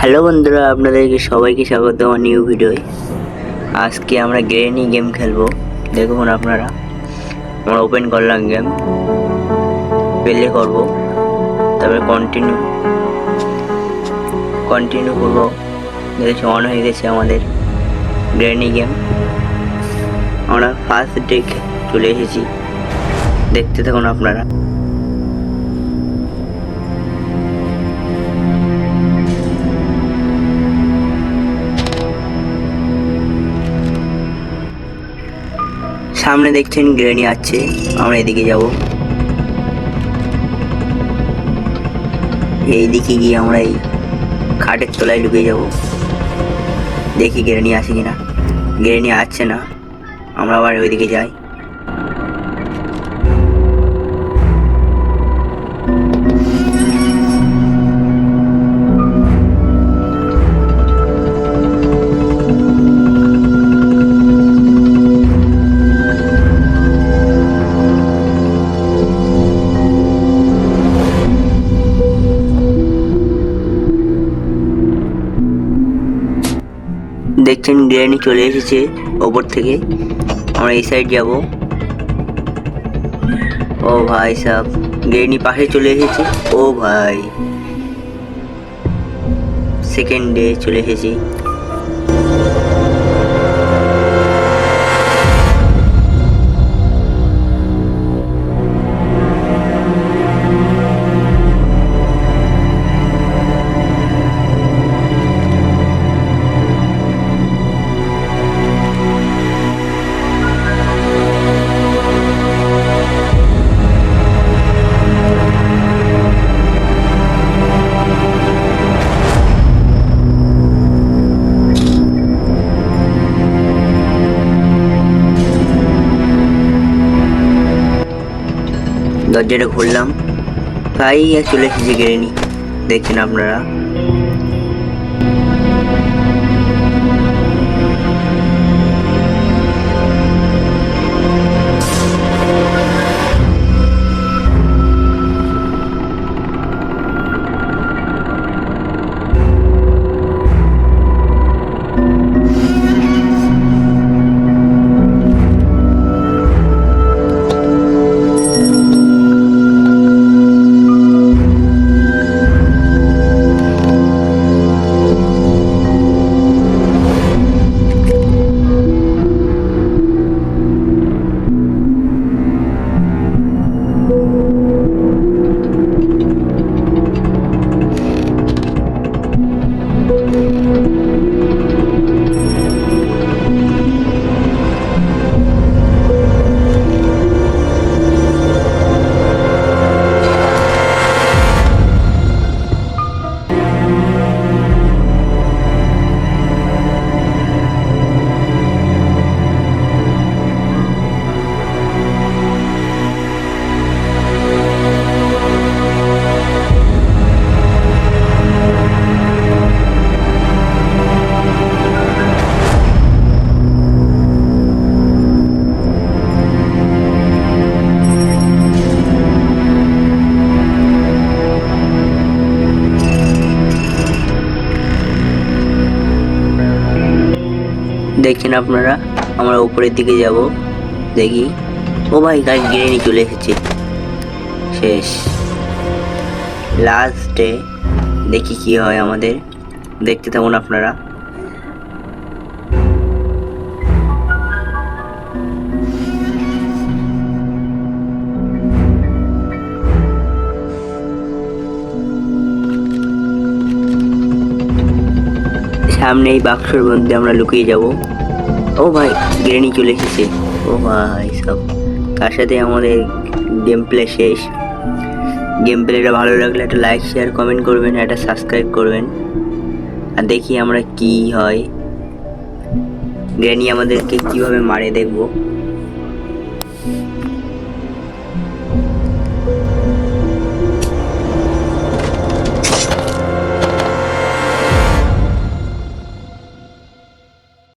Hello বন্ধুরা, আপনাদেরকে সবাইকে স্বাগত আমার নিউ ভিডিওয়। আজকে আমরা গ্রেনি গেম খেলবো। দেখুন আপনারা, আমরা ওপেন করলাম গেম, প্লে করব, তারপরে কন্টিনিউ করবো। দেখেছি অন হয়ে গেছে আমাদের গ্রেনি গেম। আমরা ফার্স্ট ডে চলে এসেছি, দেখতে থাকুন আপনারা। সামনে দেখছেন গ্রেনি আসছে, আমরা এদিকে যাব। এইদিকে গিয়ে আমরা এই খাটের তলায় ঢুকে যাব, দেখি গ্রেনি আসে কিনা। গ্রেনি আসছে না, আমরা আবার ওইদিকে যাই। দেখছেন গ্রেনি চলে এসেছে ওপর থেকে, আমরা এই সাইড যাব। ও ভাই সাহেব, গ্রেনি পাশে চলে এসেছে। ও ভাই, সেকেন্ড ডে চলে এসেছি। দরজাটা খুললাম, প্রায় চলে এসেছে গ্রেনি, দেখছেন আপনারা। দেখছেন আপনারা, আমরা উপরের দিকে যাব, দেখি। ও ভাই, গাছ গ্রেনি চলে এসেছে। শেষ, লাস্ট ডে, দেখি কি হয় আমাদের, দেখতে থাকুন আপনারা। সামনে এই বাক্সর মধ্যে আমরা লুকিয়ে যাব। ও ভাই, গ্রেনি চলে এসেছে। ও ভাই সব, তার সাথে আমাদের গেম প্লে শেষ। গেম প্লেটা ভালো লাগলে একটা লাইক, শেয়ার, কমেন্ট করবেন, একটা সাবস্ক্রাইব করবেন। আর দেখি আমরা কি হয়, গ্রেনি আমাদেরকে কিভাবে মারে দেখবো।